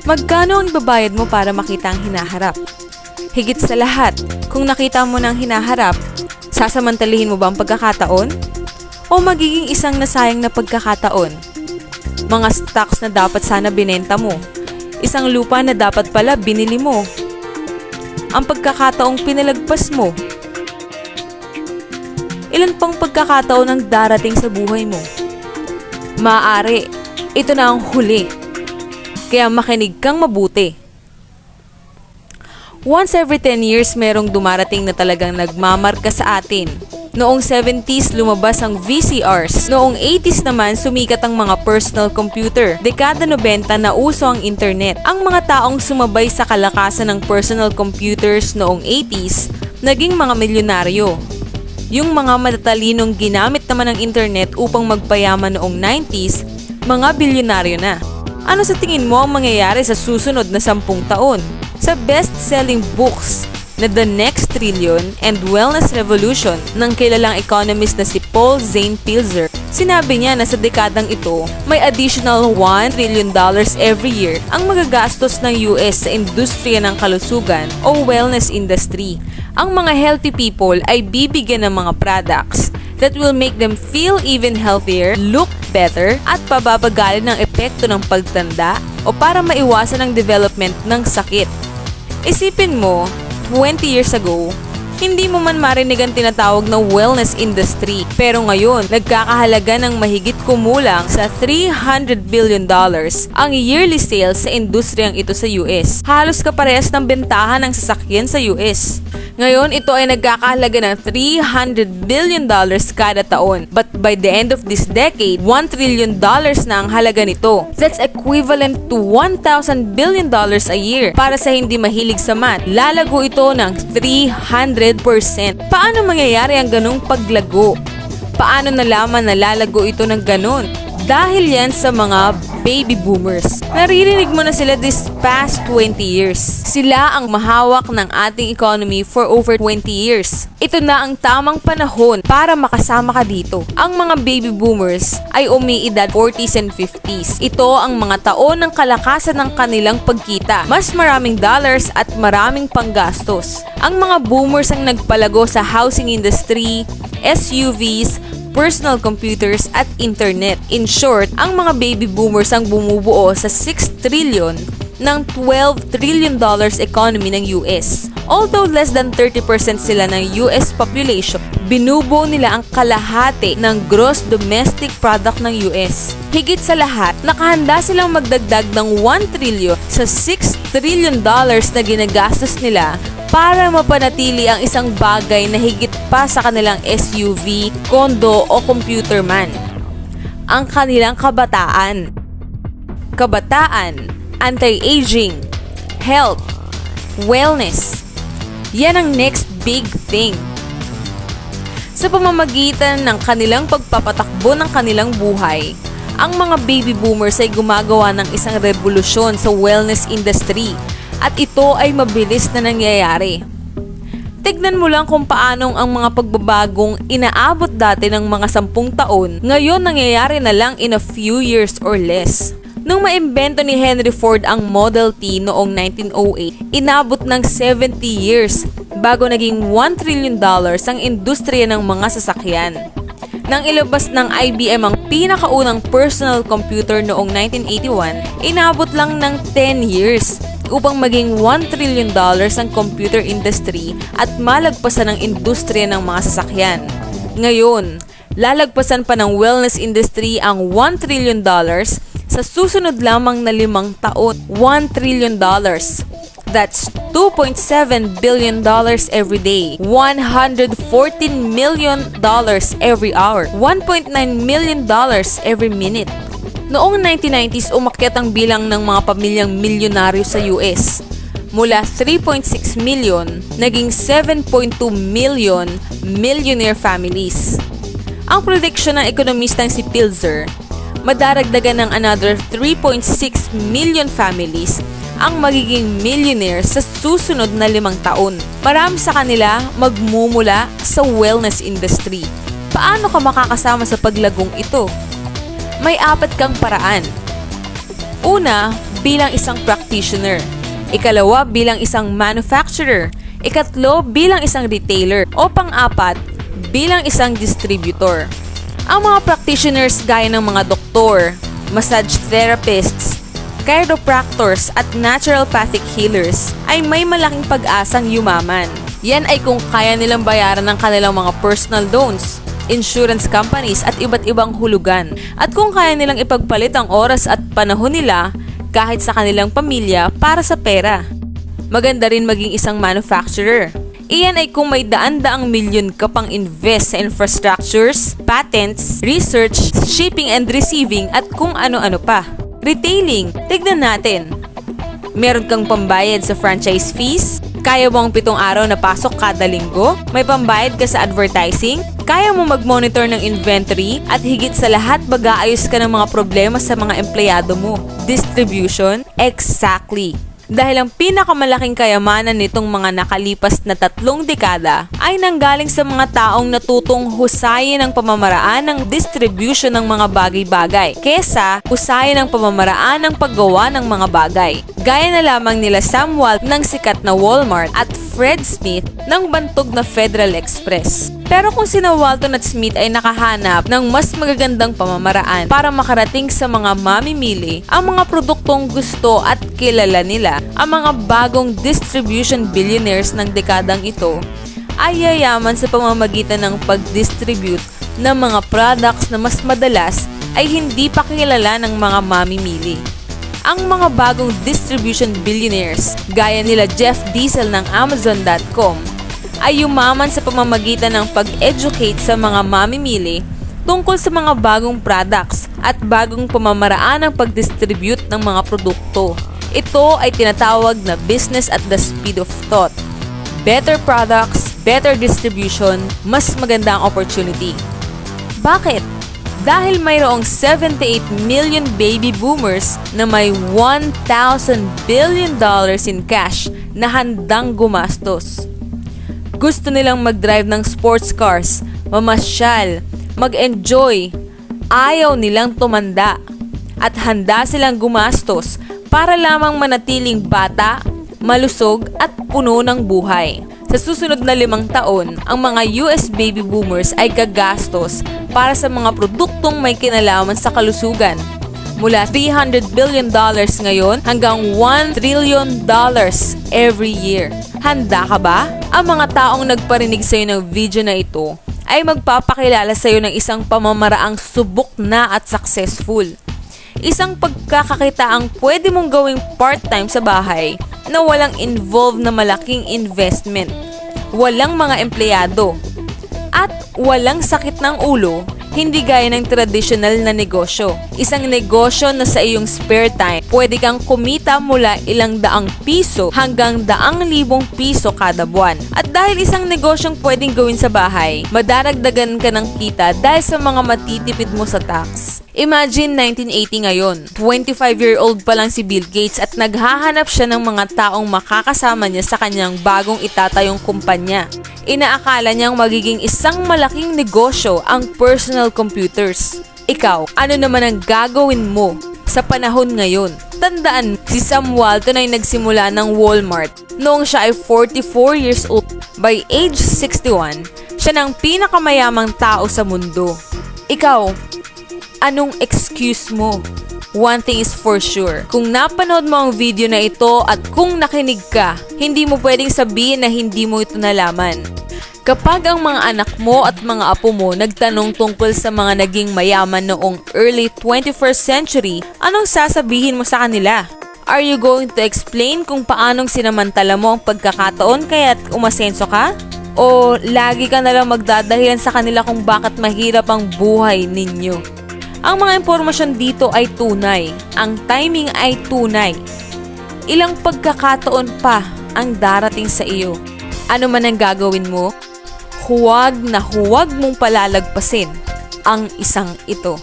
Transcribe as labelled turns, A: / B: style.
A: Magkano ang ibabayad mo para makita ang hinaharap? Higit sa lahat, kung nakita mo ng hinaharap, sasamantalihin mo ba ang pagkakataon? O magiging isang nasayang na pagkakataon? Mga stocks na dapat sana binenta mo, isang lupa na dapat pala binili mo, ang pagkakataong pinalagpas mo. Ilan pang pagkakataon ang darating sa buhay mo? Maaari, ito na ang huli. Kaya makinig kang mabuti. Once every 10 years merong dumarating na talagang nagmamarka sa atin. Noong 70s lumabas ang VCRs. Noong 80s naman sumikat ang mga personal computer. Dekada 90 na uso ang internet. Ang mga taong sumabay sa kalakasan ng personal computers noong 80s, naging mga milyonaryo. Yung mga matatalinong ginamit naman ng internet upang magpayaman noong 90s, mga bilyonaryo na. Ano sa tingin mo ang mangyayari sa susunod na 10 taon? Sa best-selling books na The Next Trillion and Wellness Revolution ng kilalang economist na si Paul Zane Pilzer, sinabi niya na sa dekadang ito, may additional $1 trillion every year ang magagastos ng US sa industriya ng kalusugan o wellness industry. Ang mga healthy people ay bibigyan ng mga products that will make them feel even healthier, look better, at pababagalin ng epekto ng pagtanda o para maiwasan ang development ng sakit. Isipin mo, 20 years ago, hindi mo man marinig ang tinatawag na wellness industry. Pero ngayon, nagkakahalaga ng mahigit kumulang sa $300 billion ang yearly sales sa industriyang ito sa US. Halos kaparehas ng bentahan ng sasakyan sa US. Ngayon, ito ay nagkakahalaga ng $300 billion kada taon. But by the end of this decade, $1 trillion na ang halaga nito. That's equivalent to $1,000 billion a year. Para sa hindi mahilig sa math, lalago ito ng 300%. Paano mangyayari ang ganung paglago? Paano nalaman na lalago ito ng ganun? Dahil yan sa mga baby boomers. Naririnig mo na sila this past 20 years. Sila ang mahawak ng ating economy for over 20 years. Ito na ang tamang panahon para makasama ka dito. Ang mga baby boomers ay umiidad 40s and 50s. Ito ang mga taon ng kalakasan ng kanilang pagkita. Mas maraming dollars at maraming panggastos. Ang mga boomers ang nagpalago sa housing industry, SUVs, personal computers at internet. In short, ang mga baby boomers ang bumubuo sa 6 trillion ng $12 trillion economy ng US. Although less than 30% sila ng US population, binubuo nila ang kalahati ng gross domestic product ng US. Higit sa lahat, nakahanda silang magdagdag ng 1 trillion sa $6 trillion na ginagastos nila para mapanatili ang isang bagay na higit pa sa kanilang SUV, kondo o computer man. Ang kanilang kabataan. Kabataan, anti-aging, health, wellness. Yan ang next big thing. Sa pamamagitan ng kanilang pagpapatakbo ng kanilang buhay, ang mga baby boomers ay gumagawa ng isang revolusyon sa wellness industry. At ito ay mabilis na nangyayari. Tignan mo lang kung paanong ang mga pagbabagong inaabot dati ng mga 10 taon, ngayon nangyayari na lang in a few years or less. Nung maimbento ni Henry Ford ang Model T noong 1908, inabot ng 70 years bago naging $1 trillion ang industriya ng mga sasakyan. Nang ilabas ng IBM ang pinakaunang personal computer noong 1981, inabot lang ng 10 years upang maging $1 trillion ang computer industry at malagpasan ang industriya ng mga sasakyan. Ngayon, lalagpasan pa ng wellness industry ang $1 trillion sa susunod lamang na 5 taon. $1 trillion. That's $2.7 billion every day, $114 million every hour, $1.9 million every minute. Noong 1990s, umakyat ang bilang ng mga pamilyang milyonaryo sa US. Mula 3.6 million, naging 7.2 million millionaire families. Ang prediction ng ekonomistang si Pilzer, madaragdagan ng another 3.6 million families ang magiging millionaire sa susunod na 5 taon. Marami sa kanila magmumula sa wellness industry. Paano ka makakasama sa paglagong ito? May 4 kang paraan. Una, bilang isang practitioner. Ikalawa, bilang isang manufacturer. Ikatlo, bilang isang retailer. O pang-apat, bilang isang distributor. Ang mga practitioners gaya ng mga doktor, massage therapists, chiropractors at naturopathic healers ay may malaking pag-asang yumaman. Yan ay kung kaya nilang bayaran ng kanilang mga personal loans, insurance companies at iba't ibang hulugan, at kung kaya nilang ipagpalit ang oras at panahon nila kahit sa kanilang pamilya para sa pera. Maganda rin maging isang manufacturer. Iyan ay kung may daan-daang milyon ka pang invest sa infrastructures, patents, research, shipping and receiving at kung ano-ano pa. Retailing, tignan natin. Meron kang pambayad sa franchise fees? Kaya mo ang 7 araw na pasok kada linggo? May pambayad ka sa advertising? Kaya mo mag-monitor ng inventory? At higit sa lahat, mag-aayos ka ng mga problema sa mga empleyado mo? Distribution? Exactly. Dahil ang pinakamalaking kayamanan nitong mga nakalipas na 3 dekada ay nanggaling sa mga taong natutong husayin ang pamamaraan ng distribution ng mga bagay-bagay kesa husayin ang pamamaraan ng paggawa ng mga bagay. Gaya na lamang nila Sam Walton ng sikat na Walmart at Fred Smith ng bantog na Federal Express. Pero kung sina Walton at Smith ay nakahanap ng mas magagandang pamamaraan para makarating sa mga mamimili ang mga produktong gusto at kilala nila, ang mga bagong distribution billionaires ng dekadang ito ay yayaman sa pamamagitan ng pag-distribute ng mga products na mas madalas ay hindi pa kilala ng mga mamimili. Ang mga bagong distribution billionaires gaya nila Jeff Bezos ng Amazon.com ay yumaman sa pamamagitan ng pag-educate sa mga mamimili tungkol sa mga bagong products at bagong pamamaraan ng pag-distribute ng mga produkto. Ito ay tinatawag na business at the speed of thought. Better products, better distribution, mas maganda ang opportunity. Bakit? Dahil mayroong 78 million baby boomers na may $1,000 billion in cash na handang gumastos. Gusto nilang mag-drive ng sports cars, mamasyal, mag-enjoy, ayaw nilang tumanda, at handa silang gumastos para lamang manatiling bata, malusog at puno ng buhay. Sa susunod na 5 taon, ang mga US baby boomers ay gagastos para sa mga produktong may kinalaman sa kalusugan. Mula $300 billion ngayon hanggang $1 trillion every year. Handa ka ba? Ang mga taong nagparinig sa iyo ng video na ito ay magpapakilala sa iyo ng isang pamamaraang subok na at successful. Isang pagkakakitaang pwede mong gawing part-time sa bahay na walang involved na malaking investment, walang mga empleyado, at walang sakit ng ulo, hindi gaya ng tradisyonal na negosyo. Isang negosyo na sa iyong spare time, pwede kang kumita mula ilang daang piso hanggang 100,000 piso kada buwan. At dahil isang negosyong pwedeng gawin sa bahay, madaragdagan ka ng kita dahil sa mga matitipid mo sa tax. Imagine 1980 ngayon, 25-year-old pa lang si Bill Gates at naghahanap siya ng mga taong makakasama niya sa kanyang bagong itatayong kumpanya. Inaakala niyang magiging isang malaking negosyo ang personal computers. Ikaw, ano naman ang gagawin mo sa panahon ngayon? Tandaan, si Sam Walton ay nagsimula ng Walmart noong siya ay 44 years old. By age 61, siya ng pinakamayamang tao sa mundo. Ikaw, anong excuse mo? One thing is for sure, kung napanood mo ang video na ito at kung nakinig ka, hindi mo pwedeng sabihin na hindi mo ito nalaman. Kapag ang mga anak mo at mga apo mo nagtanong tungkol sa mga naging mayaman noong early 21st century, anong sasabihin mo sa kanila? Are you going to explain kung paanong sinamantala mo ang pagkakataon kaya't umasenso ka? O lagi ka nalang magdadahilan sa kanila kung bakit mahirap ang buhay ninyo? Ang mga impormasyon dito ay tunay. Ang timing ay tunay. Ilang pagkakataon pa ang darating sa iyo. Ano man ang gagawin mo, huwag na huwag mong palalagpasin ang isang ito.